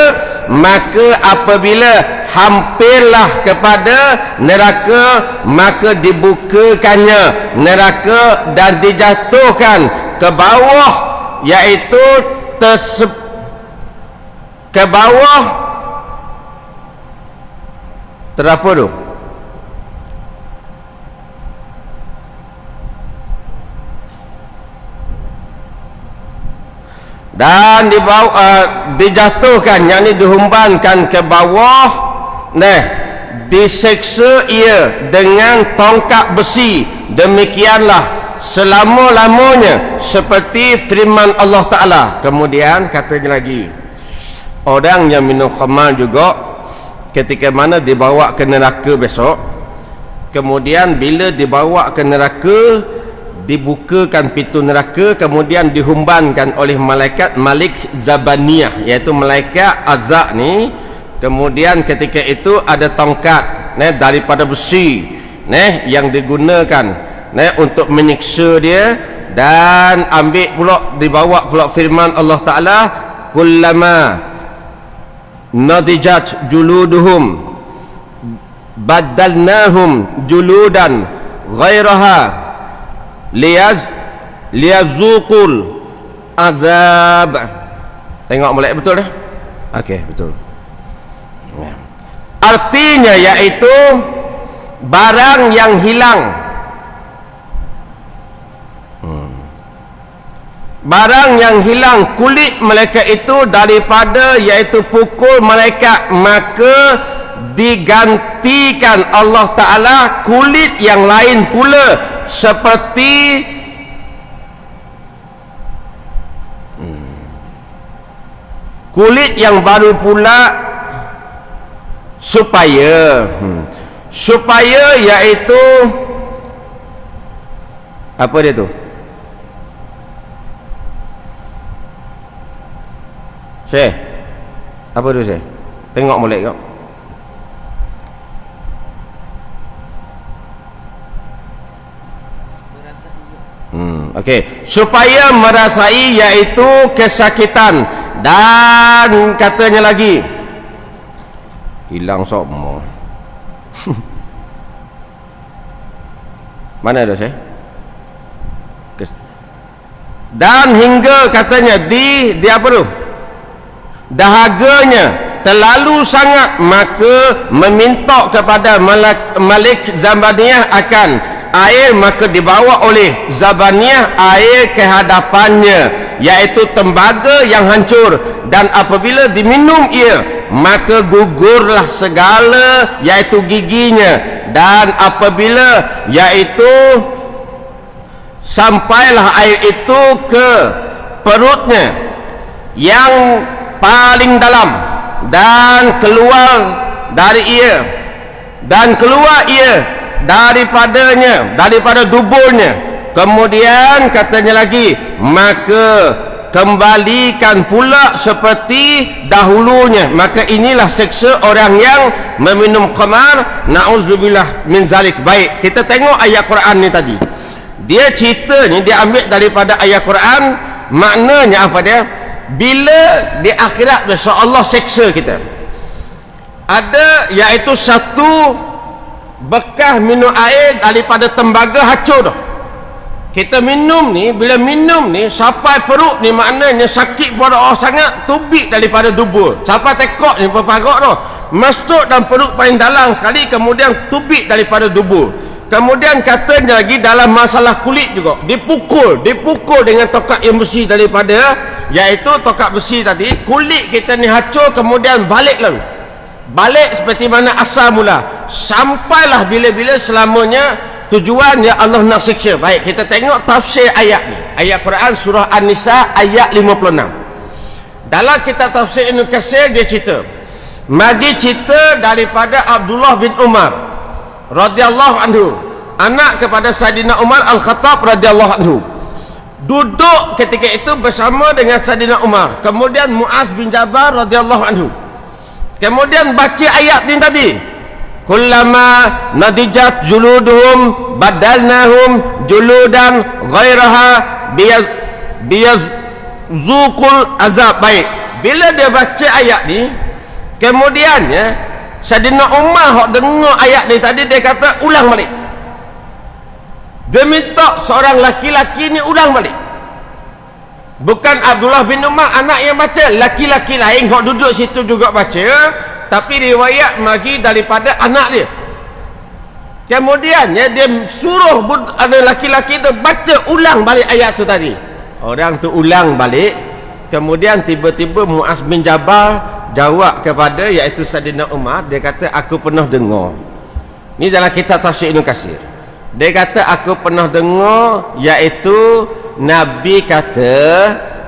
maka apabila hampirlah kepada neraka, maka dibukakannya neraka dan dijatuhkan ke bawah, iaitu ke bawah terapa tu? Dan dijatuhkan, yakni dihumbankan ke bawah, diseksa ia dengan tongkat besi, demikianlah selama-lamanya, seperti firman Allah Ta'ala. Kemudian katanya lagi, orang yang minum khamar juga ketika mana dibawa ke neraka besok, kemudian bila dibawa ke neraka, dibukakan pintu neraka, kemudian dihumbankan oleh malaikat Malik Zabaniyah, iaitu malaikat azab ni. Kemudian ketika itu ada tongkat daripada besi yang digunakan untuk menyiksa dia, dan ambil pula, dibawa pula firman Allah Ta'ala, kullama nadijat juluduhum badalnahum juludan ghairaha liyazuqul azab. Tengok molek betul dah? Okey, betul. Artinya iaitu barang yang hilang, barang yang hilang kulit mereka itu daripada iaitu pukul mereka, maka digantikan Allah Ta'ala kulit yang lain pula, seperti kulit yang baru pula, supaya iaitu apa dia tu? Syekh, apa tu Syekh? Tengok molek kau. Okey, supaya merasai iaitu kesakitan, dan katanya lagi hilang semua. Mana ada Syekh? Dan hingga katanya di apa tu? Dahaganya terlalu sangat, maka meminta kepada Malik Zabaniyah akan air, maka dibawa oleh Zabaniyah air ke hadapannya, iaitu tembaga yang hancur, dan apabila diminum ia, maka gugurlah segala iaitu giginya, dan apabila iaitu sampailah air itu ke perutnya yang paling dalam, dan keluar dari ia, dan keluar ia daripada duburnya. Kemudian katanya lagi, maka kembalikan pula seperti dahulunya. Maka inilah seksa orang yang meminum khamar. Na'udzubillah min zalik. Baik, kita tengok ayat Quran ni tadi. Dia cerita ni dia ambil daripada ayat Quran. Maknanya apa dia? Bila di akhirat besok Allah seksa kita, ada iaitu satu bekas minum air daripada tembaga hancur dah. Kita minum ni, bila minum ni sampai perut ni, maknanya sakit pada orang sangat, tubik daripada dubur sampai tekok ni perparok tu, masuk dalam perut paling dalam sekali, kemudian tubik daripada dubur. Kemudian katanya lagi dalam masalah kulit juga, dipukul dengan tokak yang besi daripada, iaitu tokak besi tadi, kulit kita ni hancur, kemudian balik seperti mana asal mula, sampailah bila-bila selamanya tujuan ya Allah nak siksa. Baik, kita tengok tafsir ayat ni, ayat Quran surah An-Nisa ayat 56. Dalam kitab tafsir Ibn Katsir dia cerita, magi cerita daripada Abdullah bin Umar radhiyallahu anhu, anak kepada Saidina Umar Al-Khattab radhiyallahu anhu, duduk ketika itu bersama dengan Saidina Umar. Kemudian Muaz bin Jabal radhiyallahu anhu kemudian baca ayat ni tadi, kullama nadijat juluduhum badalnahum juludan ghairaha biyazzuqul azab. Baik, bila dia baca ayat ni, kemudian ya Saidina Umar hok dengar ayat ni tadi, dia kata ulang balik. Dia minta seorang laki-laki ni ulang balik. Bukan Abdullah bin Umar anak yang baca, laki-laki lain hok duduk situ juga baca, tapi riwayat magi daripada anak dia. Kemudian ya, dia suruh ada laki-laki tu baca ulang balik ayat tu tadi. Orang tu ulang balik. Kemudian tiba-tiba Muaz bin Jabal jawab kepada iaitu Saidina Umar, dia kata aku pernah dengar. Ni dalam kitab tafsir Ibn Katsir. Dia kata aku pernah dengar iaitu Nabi kata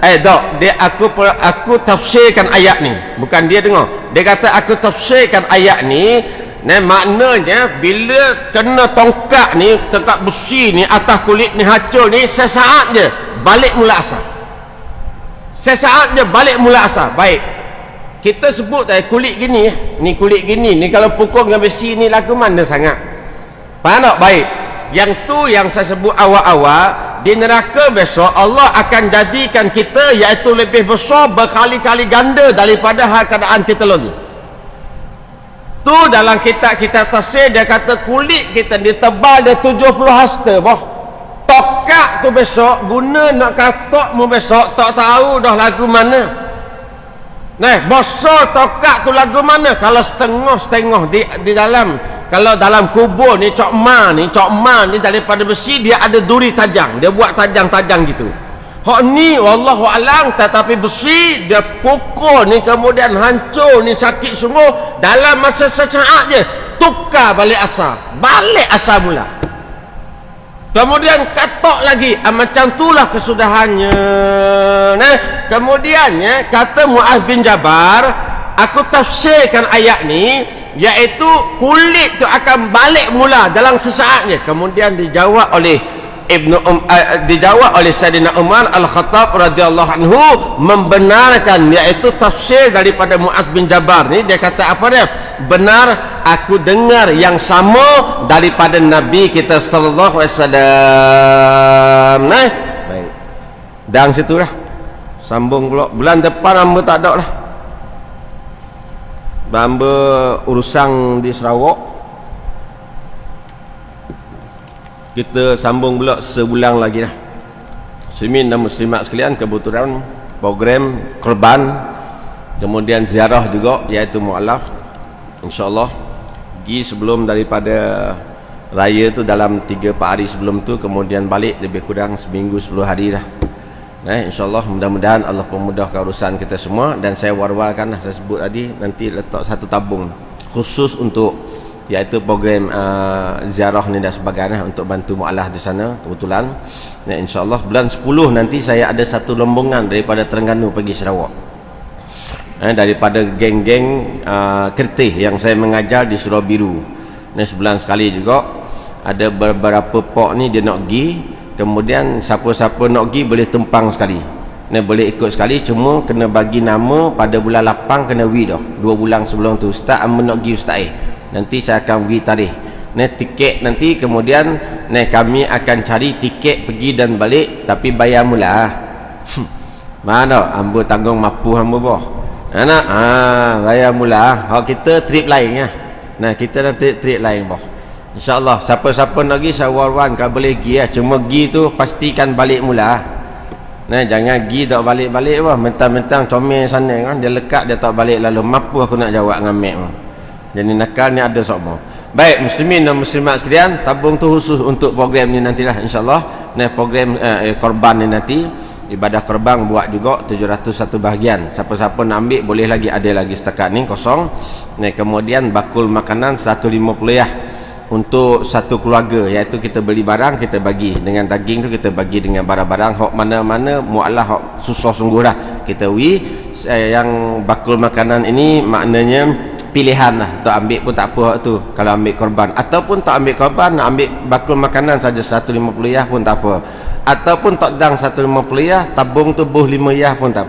aku tafsirkan ayat ni, bukan dia dengar. Dia kata aku tafsirkan ayat ni, maknanya bila kena tongkat ni, tongkat besi ni atas kulit ni hancur ni, sesaat je balik mula asal. Sesaat je balik mula asal. Baik, kita sebut kulit gini ni, kulit gini ni kalau pukul dengan besi ni lagu mana sangat. Faham tak? Baik, yang tu yang saya sebut awal-awal, di neraka besok Allah akan jadikan kita iaitu lebih besar berkali-kali ganda daripada hal keadaan kita lalu. Tu dalam kitab-kitab tafsir dia kata kulit kita ditebal dia 70 hasta boh. Tokak tu besok guna nak katok mu besok tak tahu dah lagu mana. Besar tokak tu lagu mana, kalau setengah-setengah di dalam, kalau dalam kubur ni cokma ni daripada besi, dia ada duri tajam, dia buat tajam-tajam gitu. Hak ni wallahu alam, tetapi besi dia pukul ni kemudian hancur ni, sakit sungguh, dalam masa sesaat je tukar balik asal mula. Kemudian katok lagi, macam itulah kesudahannya. Kemudian ya, kata Muaz bin Jabal, aku tafsirkan ayat ni iaitu kulit tu akan balik mula dalam sesaat je. Kemudian dijawab oleh Saidina Umar Al-Khattab radhiyallahu anhu membenarkan iaitu tafsir daripada Muaz bin Jabal ni. Dia kata apa dia? Benar, aku dengar yang sama daripada Nabi kita sallallahu alaihi wasallam. Baik, dan situlah sambung pula bulan depan hamba tak ada lah, hamba urusan di Sarawak. Kita sambung pula sebulan lagi lah. Muslimin dan muslimat sekalian, kebetulan program Kurban, kemudian ziarah juga iaitu mu'alaf, InsyaAllah pergi sebelum daripada raya tu, dalam 3-4 hari sebelum tu, kemudian balik lebih kurang seminggu 10 hari dah. InsyaAllah mudah-mudahan Allah pemudahkan urusan kita semua. Dan saya war-warkan lah, saya sebut tadi, nanti letak satu tabung khusus untuk iaitu program ziarah ni dan sebagainya untuk bantu mu'alah di sana kebetulan. InsyaAllah bulan 10 nanti saya ada satu rombongan daripada Terengganu pergi Sarawak, daripada geng-geng Kertih yang saya mengajar di Surau Biru. Sebulan sekali juga. ada beberapa pok ni dia nak pergi, kemudian siapa-siapa nak pergi boleh tumpang sekali, boleh ikut sekali, cuma kena bagi nama pada bulan 8 kena wi dah 2 bulan sebelum tu. Ustaz amun nak pergi ustaz nanti saya akan wi tarikh tiket nanti, kemudian kami akan cari tiket pergi dan balik, tapi bayar mula. Mana ambo tanggung mampu ambo boh anak bayar mula. Hak kita trip lain ya. Kita nanti trip lain boh, InsyaAllah. Siapa-siapa nak pergi saya war-wan kalau boleh pergi cuma pergi tu pastikan balik mula. Jangan pergi tak balik-balik boh, mentang-mentang comel sana kan, dia lekat dia tak balik lalu mampu aku nak jawab dengan mek boh. Jadi nakal ni ada semua. Baik muslimin dan muslimat sekalian, tabung tu khusus untuk program ni nantilah insyaAllah. Program korban ni nanti ibadah korban buat juga 701 bahagian. Siapa-siapa nak ambil boleh lagi, ada lagi setakat ni kosong. Kemudian bakul makanan 150 ya untuk satu keluarga, iaitu kita beli barang kita bagi dengan daging tu, kita bagi dengan barang-barang hok mana-mana mualah hok susah sungguh dah kita yang bakul makanan ini maknanya pilihan lah, tak ambil pun tak apa tu kalau ambil korban, ataupun tak ambil korban nak ambil bakul makanan saja 150 ya pun tak apa, ataupun tak dang 150 ya tabung tubuh 5 ya pun tak apa.